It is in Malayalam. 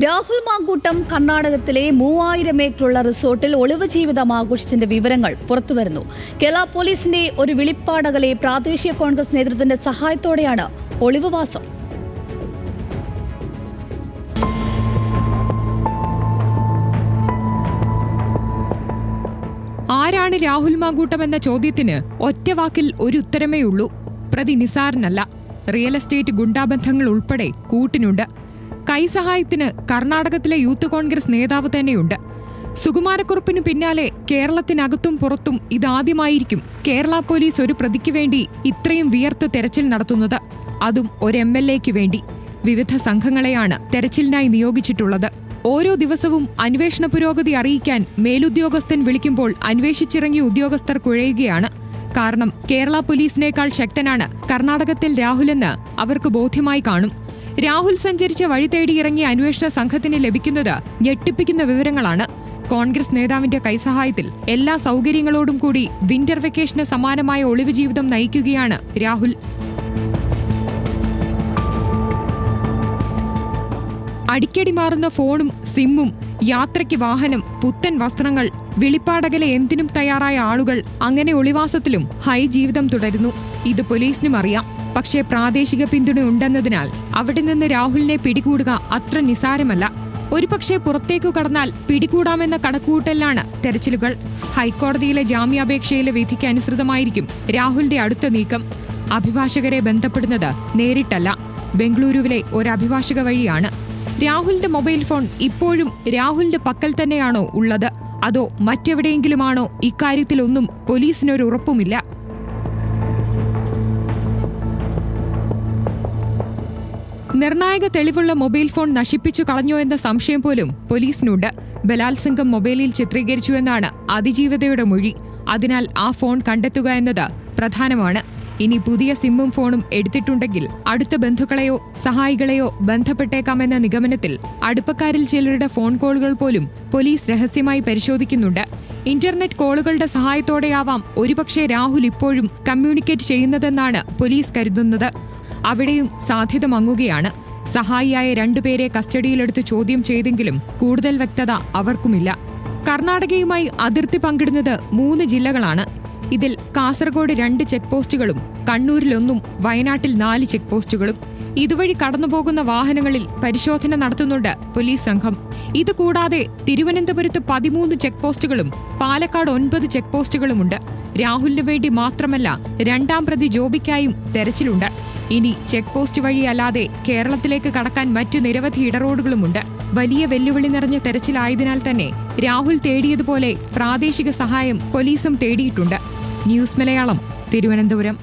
രാഹുൽ മാങ്കൂട്ടം കർണാടകത്തിലെ 3000 ഏക്കറുള്ള റിസോർട്ടിൽ ഒളിവ് ജീവിതം ആഘോഷിച്ചതിന്റെ വിവരങ്ങൾ പുറത്തുവരുന്നു. കേരള പോലീസിന്റെ ഒരു വെളിപ്പാടകലെ പ്രാദേശിക കോൺഗ്രസ് നേതൃത്വത്തിന്റെ സഹായത്തോടെയാണ് ഒളിവുവാസം. ആരാണ് രാഹുൽ മാങ്കൂട്ടം എന്ന ചോദ്യത്തിന് ഒറ്റവാക്കിൽ ഒരു ഉത്തരമേയുള്ളൂ. പ്രതി നിസാരനല്ല. റിയൽ എസ്റ്റേറ്റ് ഗുണ്ടാബന്ധങ്ങൾ ഉൾപ്പെടെ കൂട്ടിനുണ്ട്. കൈസഹായത്തിന് കർണാടകത്തിലെ യൂത്ത് കോൺഗ്രസ് നേതാവ് തന്നെയുണ്ട്. സുകുമാരക്കുറുപ്പിനു പിന്നാലെ കേരളത്തിനകത്തും പുറത്തും ഇതാദ്യമായിരിക്കും കേരള പോലീസ് ഒരു പ്രതിക്ക് വേണ്ടി ഇത്രയും വിയർത്ത് തെരച്ചിൽ നടത്തുന്നത്. അതും ഒരു MLAയ്ക്ക് വേണ്ടി. വിവിധ സംഘങ്ങളെയാണ് തെരച്ചിലിനായി നിയോഗിച്ചിട്ടുള്ളത്. ഓരോ ദിവസവും അന്വേഷണ പുരോഗതി അറിയിക്കാൻ മേലുദ്യോഗസ്ഥൻ വിളിക്കുമ്പോൾ അന്വേഷിച്ചിറങ്ങിയ ഉദ്യോഗസ്ഥർ കുഴയുകയാണ്. കാരണം കേരള പോലീസിനേക്കാൾ ശക്തനാണ് കർണാടകത്തിൽ രാഹുലെന്ന് അവർക്ക് ബോധ്യമായി കാണും. രാഹുൽ സഞ്ചരിച്ച വഴി തേടിയിറങ്ങിയ അന്വേഷണ സംഘത്തിന് ലഭിക്കുന്നത് ഞെട്ടിപ്പിക്കുന്ന വിവരങ്ങളാണ്. കോൺഗ്രസ് നേതാവിന്റെ കൈസഹായത്തിൽ എല്ലാ സൗകര്യങ്ങളോടും കൂടി വിന്റർ വെക്കേഷന് സമാനമായ ഒളിവ് ജീവിതം നയിക്കുകയാണ് രാഹുൽ. അടിക്കടി മാറുന്ന ഫോണും സിമ്മും, യാത്രയ്ക്ക് വാഹനം, പുത്തൻ വസ്ത്രങ്ങൾ, വെളിപ്പാടകലെ എന്തിനും തയ്യാറായ ആളുകൾ, അങ്ങനെ ഒളിവാസത്തിലും ഹൈ ജീവിതം തുടരുന്നു. ഇത് പോലീസിനും അറിയാം. പക്ഷേ പ്രാദേശിക പിന്തുണ ഉണ്ടെന്നതിനാൽ അവിടെ നിന്ന് രാഹുലിനെ പിടികൂടുക അത്ര നിസാരമല്ല. ഒരുപക്ഷെ പുറത്തേക്കു കടന്നാൽ പിടികൂടാമെന്ന കണക്കുകൂട്ടലിലാണ് തെരച്ചിലുകൾ. ഹൈക്കോടതിയിലെ ജാമ്യാപേക്ഷയിലെ വിധിക്ക് അനുസൃതമായിരിക്കും രാഹുലിന്റെ അടുത്ത നീക്കം. അഭിഭാഷകരെ ബന്ധപ്പെടുന്നത് നേരിട്ടല്ല, ബംഗളൂരുവിലെ ഒരു അഭിഭാഷക വഴിയാണ്. രാഹുലിന്റെ മൊബൈൽ ഫോൺ ഇപ്പോഴും രാഹുലിന്റെ പക്കൽ തന്നെയാണോ ഉള്ളത്, അതോ മറ്റെവിടെയെങ്കിലുമാണോ? ഇക്കാര്യത്തിലൊന്നും പോലീസിനൊരു ഉറപ്പുമില്ല. നിർണായക തെളിവുള്ള മൊബൈൽ ഫോൺ നശിപ്പിച്ചു കളഞ്ഞോ എന്ന സംശയം പോലും പോലീസിനുണ്ട്. ബലാത്സംഗം മൊബൈലിൽ ചിത്രീകരിച്ചുവെന്നാണ് അതിജീവിതയുടെ മൊഴി. അതിനാൽ ആ ഫോൺ കണ്ടെത്തുക എന്നത് പ്രധാനമാണ്. ഇനി പുതിയ സിമ്മും ഫോണും എടുത്തിട്ടുണ്ടെങ്കിൽ അടുത്ത ബന്ധുക്കളെയോ സഹായികളെയോ ബന്ധപ്പെട്ടേക്കാമെന്ന നിഗമനത്തിൽ അടുപ്പക്കാരിൽ ചിലരുടെ ഫോൺ കോളുകൾ പോലും പോലീസ് രഹസ്യമായി പരിശോധിക്കുന്നുണ്ട്. ഇന്റർനെറ്റ് കോളുകളുടെ സഹായത്തോടെയാവാം ഒരുപക്ഷെ രാഹുൽ ഇപ്പോഴും കമ്മ്യൂണിക്കേറ്റ് ചെയ്യുന്നതെന്നാണ് പോലീസ് കരുതുന്നത്. അവിടെയും സാധ്യത മങ്ങുകയാണ്. സഹായിയായ 2 പേരെ കസ്റ്റഡിയിലെടുത്ത് ചോദ്യം ചെയ്തെങ്കിലും കൂടുതൽ വ്യക്തത അവർക്കുമില്ല. കർണാടകയുമായി അതിർത്തി പങ്കിടുന്നത് 3 ജില്ലകളാണ്. ഇതിൽ കാസർഗോഡ് 2 ചെക്ക് പോസ്റ്റുകളും കണ്ണൂരിൽ 1, വയനാട്ടിൽ 4 ചെക്ക് പോസ്റ്റുകളും. ഇതുവഴി കടന്നുപോകുന്ന വാഹനങ്ങളിൽ പരിശോധന നടത്തുന്നുണ്ട് പോലീസ് സംഘം. ഇതുകൂടാതെ തിരുവനന്തപുരത്ത് 13 ചെക്ക് പോസ്റ്റുകളും പാലക്കാട് 9 ചെക്ക് പോസ്റ്റുകളുമുണ്ട്. രാഹുലിനു വേണ്ടി മാത്രമല്ല, 2ാം പ്രതി ജോബിക്കായും തെരച്ചിലുണ്ട്. ഇനി ചെക്ക് പോസ്റ്റ് വഴിയല്ലാതെ കേരളത്തിലേക്ക് കടക്കാൻ മറ്റ് നിരവധി ഇടറോഡുകളുമുണ്ട്. വലിയ വെല്ലുവിളി നിറഞ്ഞ തെരച്ചിലായതിനാൽ തന്നെ രാഹുൽ തേടിയതുപോലെ പ്രാദേശിക സഹായം പോലീസും തേടിയിട്ടുണ്ട്. ന്യൂസ് മലയാളം, തിരുവനന്തപുരം.